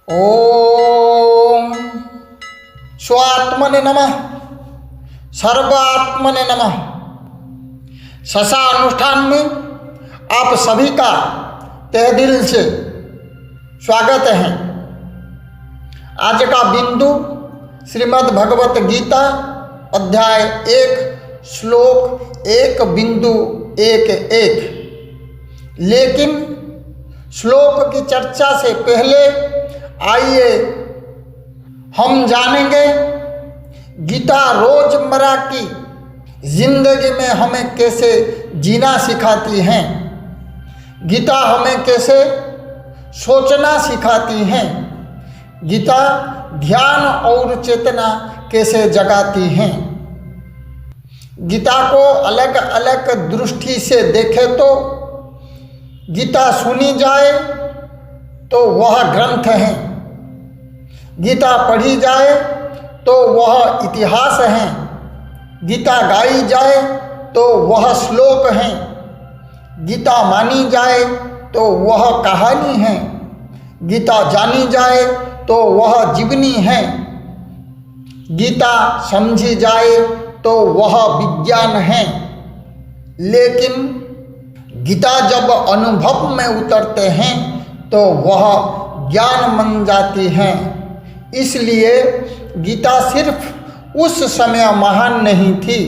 ओम स्वात्मने नमः, सर्वात्मने नमः। ससा अनुष्ठान में आप सभी का तहे दिल से स्वागत है। आज का बिंदु श्रीमद् भगवत गीता अध्याय 1 श्लोक 1 बिंदु 1:1। लेकिन श्लोक की चर्चा से पहले आइए हम जानेंगे गीता रोजमर्रा की जिंदगी में हमें कैसे जीना सिखाती हैं। गीता हमें कैसे सोचना सिखाती हैं। गीता ध्यान और चेतना कैसे जगाती हैं। गीता को अलग अलग दृष्टि से देखें तो गीता सुनी जाए तो वह ग्रंथ है, गीता पढ़ी जाए तो वह इतिहास है, गीता गाई जाए तो वह श्लोक है, गीता मानी जाए तो वह कहानी है, गीता जानी जाए तो वह जीवनी है, गीता समझी जाए तो वह विज्ञान है। लेकिन गीता जब अनुभव में उतरते हैं तो वह ज्ञान बन जाती है। इसलिए गीता सिर्फ उस समय महान नहीं थी,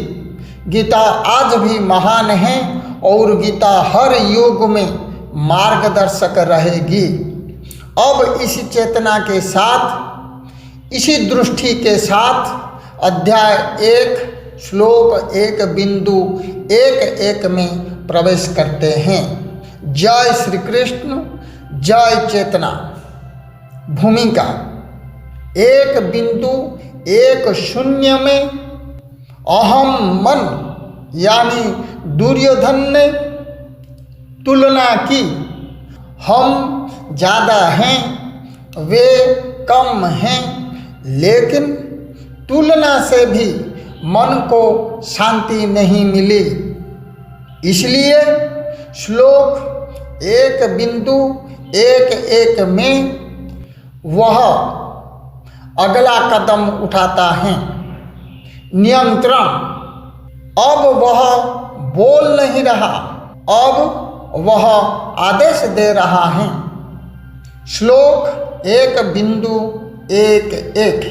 गीता आज भी महान है और गीता हर युग में मार्गदर्शक रहेगी। अब इसी चेतना के साथ, इसी दृष्टि के साथ अध्याय 1 श्लोक 1 बिंदु 1:1 में प्रवेश करते हैं। जय श्री कृष्ण, जय चेतना। भूमिका 1 बिंदु 1:0 में अहम मन यानी दुर्योधन ने तुलना की। हम ज़्यादा हैं, वे कम हैं, लेकिन तुलना से भी मन को शांति नहीं मिली। इसलिए श्लोक 1 बिंदु 1:1 में वह अगला कदम उठाता है, नियंत्रण। अब वह बोल नहीं रहा, अब वह आदेश दे रहा है। श्लोक 1 बिंदु 1:1।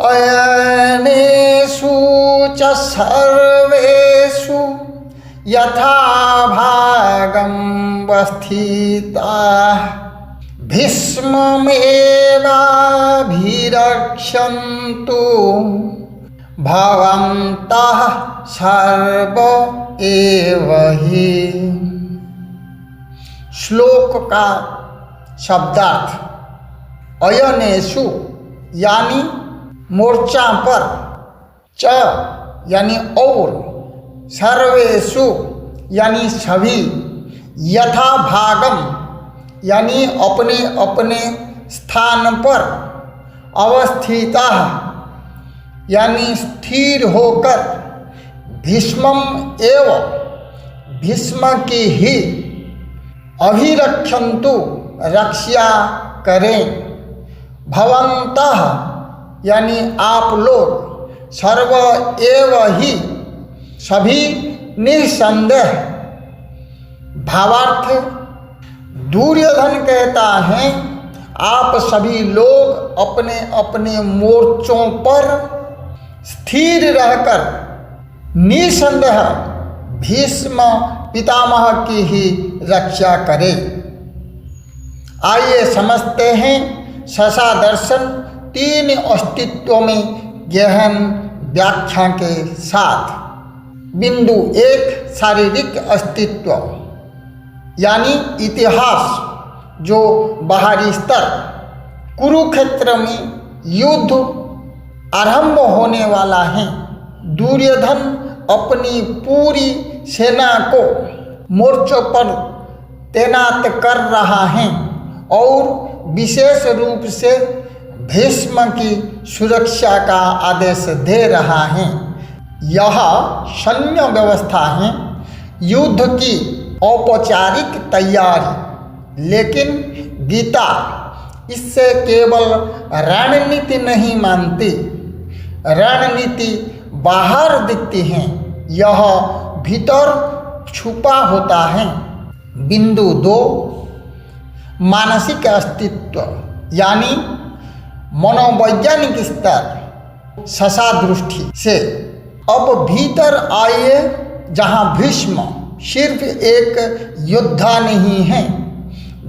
अयनेषु च सर्वेषु यथा भागं वस्थिताः भीष्ममेवाभिरक्षन्तु भवन्तः सर्व एव हि। श्लोक का शब्दार्थ अयनेषु यानी मोर्चा पर, च यानी और, सर्वेषु यानी सभी, यथा भागम यानी अपने अपने स्थान पर, अवस्थिता यानी स्थिर होकर, भीष्मम एव भीष्म की ही, अभिरक्षन्तु रक्षा करें, भवन्तः यानी आप लोग, सर्व एव ही सभी निसंदेह। भावार्थ दुर्योधन कहता है आप सभी लोग अपने अपने मोर्चों पर स्थिर रहकर निसंदेह भीष्म पितामह की ही रक्षा करें। आइए समझते हैं ससा दर्शन 3 अस्तित्वों में गहन व्याख्या के साथ। बिंदु 1 शारीरिक अस्तित्व यानी इतिहास, जो बाहरी स्तर। कुरुक्षेत्र में युद्ध आरंभ होने वाला है। दुर्योधन अपनी पूरी सेना को मोर्चों पर तैनात कर रहा है और विशेष रूप से भीष्म की सुरक्षा का आदेश दे रहा है। यह सैन्य व्यवस्था है, युद्ध की औपचारिक तैयारी। लेकिन गीता इससे केवल रणनीति नहीं मानती, रणनीति बाहर दिखती है, यह भीतर छुपा होता है। बिंदु 2, मानसिक अस्तित्व यानी मनोवैज्ञानिक स्तर, ससा दृष्टि से। अब भीतर आइए, जहाँ भीष्म सिर्फ एक योद्धा नहीं है।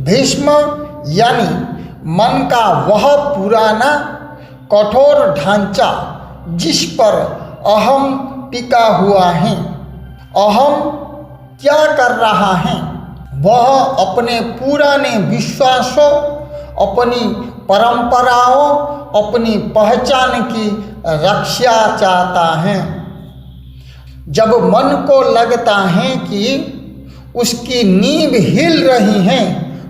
भीष्म यानी मन का वह पुराना कठोर ढांचा जिस पर अहम टिका हुआ है। अहम क्या कर रहा है? वह अपने पुराने विश्वासों, अपनी परंपराओं, अपनी पहचान की रक्षा चाहता है। जब मन को लगता है कि उसकी नींव हिल रही है,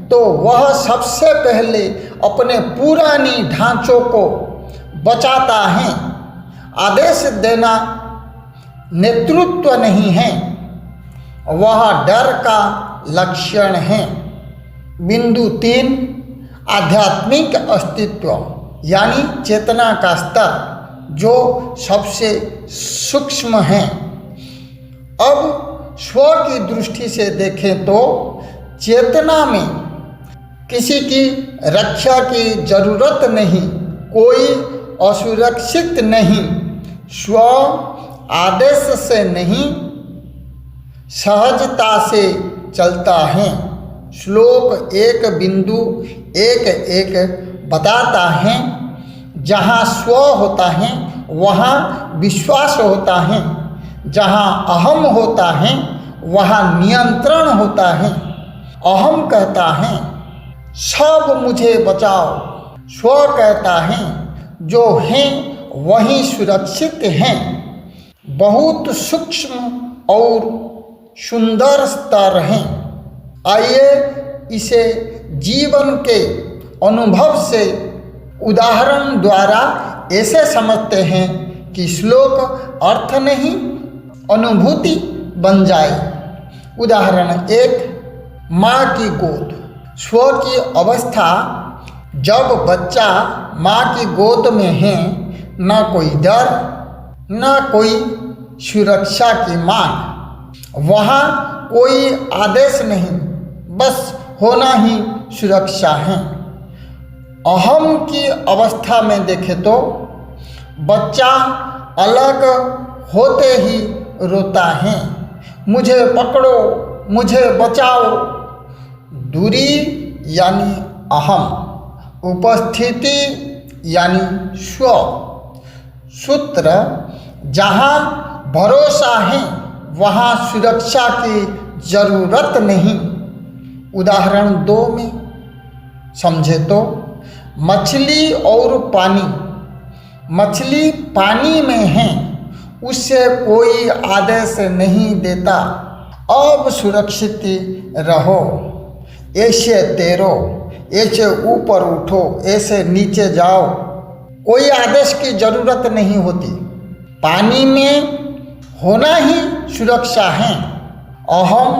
तो वह सबसे पहले अपने पुरानी ढांचों को बचाता है। आदेश देना नेतृत्व नहीं है, वह डर का लक्षण है। बिंदु 3, आध्यात्मिक अस्तित्व यानी चेतना का स्तर, जो सबसे सूक्ष्म है। अब स्व की दृष्टि से देखें तो चेतना में किसी की रक्षा की जरूरत नहीं, कोई असुरक्षित नहीं, स्व आदेश से नहीं, सहजता से चलता है। श्लोक 1 बिंदु 1 बताता है, जहाँ स्व होता है वहाँ विश्वास होता है, जहाँ अहम होता है वहाँ नियंत्रण होता है। अहम कहता है सब मुझे बचाओ, स्व कहता है जो हैं वही सुरक्षित हैं। बहुत सूक्ष्म और सुंदर स्तर हैं। आइए इसे जीवन के अनुभव से उदाहरण द्वारा ऐसे समझते हैं कि श्लोक अर्थ नहीं अनुभूति बन जाए। उदाहरण 1, माँ की गोद। स्व की अवस्था, जब बच्चा माँ की गोद में है, न कोई डर न कोई सुरक्षा की मांग, वहाँ कोई आदेश नहीं, बस होना ही सुरक्षा है। अहम की अवस्था में देखें तो बच्चा अलग होते ही रोता है, मुझे पकड़ो, मुझे बचाओ। दूरी यानी अहम, उपस्थिति यानी स्व। सूत्र, जहाँ भरोसा है वहाँ सुरक्षा की जरूरत नहीं। उदाहरण 2 में समझे तो मछली और पानी। मछली पानी में है, उससे कोई आदेश नहीं देता अब सुरक्षित रहो, ऐसे तैरो, ऐसे ऊपर उठो, ऐसे नीचे जाओ। कोई आदेश की जरूरत नहीं होती। पानी में होना ही सुरक्षा है। अहम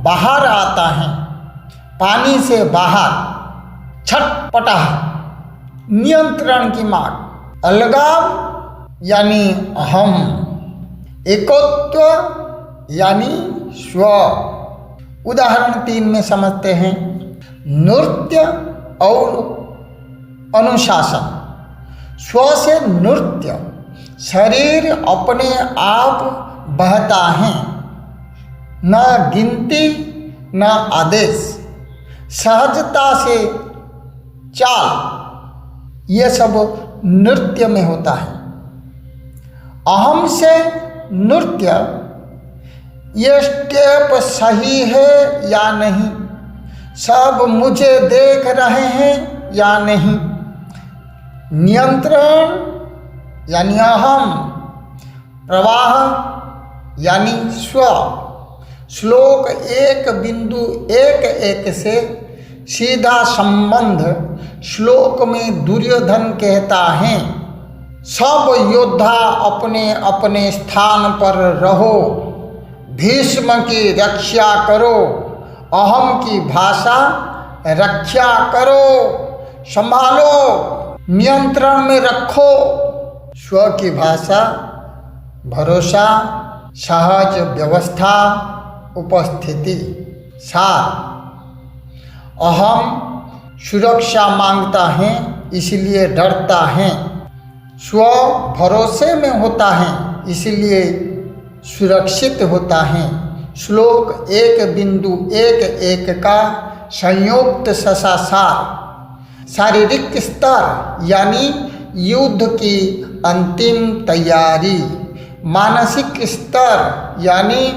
बाहर आता है, पानी से बाहर छटपटाहट, नियंत्रण की मांग। अलगाव यानी अहम, एकत्व यानी स्व। उदाहरण 3 में समझते हैं, नृत्य और अनुशासन। स्व से नृत्य, शरीर अपने आप बहता है, न गिनती न आदेश, सहजता से चाल, ये सब नृत्य में होता है। अहम से नृत्य, ये स्टेप सही है या नहीं, सब मुझे देख रहे हैं या नहीं। नियंत्रण यानी अहम, प्रवाह यानी स्व। श्लोक 1 बिंदु 1 से सीधा संबंध। श्लोक में दुर्योधन कहता है, सब योद्धा अपने अपने स्थान पर रहो, भीष्म की रक्षा करो, अहम की भाषा रक्षा करो, संभालो, नियंत्रण में रखो। स्व की भाषा, भरोसा, सहज व्यवस्था, उपस्थिति। सार, अहम सुरक्षा मांगता है इसलिए डरता है, स्व भरोसे में होता है इसलिए सुरक्षित होता है। श्लोक 1.1 का संयुक्त सार। शारीरिक स्तर यानी युद्ध की अंतिम तैयारी, मानसिक स्तर यानी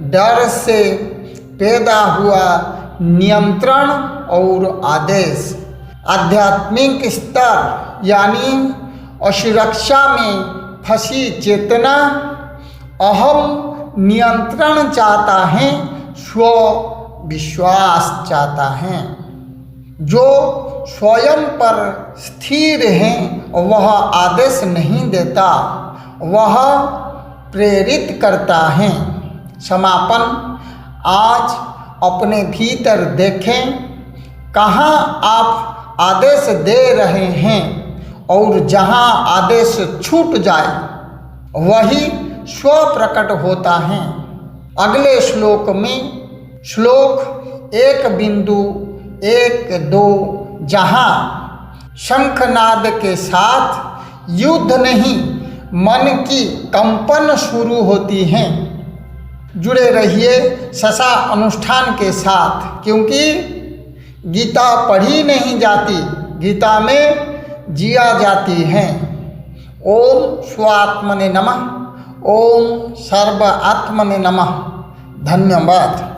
डर से पैदा हुआ नियंत्रण और आदेश, आध्यात्मिक स्तर यानी असुरक्षा में फंसी चेतना, अहम नियंत्रण चाहता है, स्व विश्वास चाहता है। जो स्वयं पर स्थिर है वह आदेश नहीं देता, वह प्रेरित करता है। समापन, आज अपने भीतर देखें, कहाँ आप आदेश दे रहे हैं और जहाँ आदेश छूट जाए वही स्व प्रकट होता है। अगले श्लोक में, श्लोक 1.1.2, जहाँ शंखनाद के साथ युद्ध नहीं मन की कंपन शुरू होती हैं। जुड़े रहिए ससा अनुष्ठान के साथ, क्योंकि गीता पढ़ी नहीं जाती, गीता में जिया जाती है। ओम स्वात्मने नमः। ओम सर्व आत्मने नमः। धन्यवाद।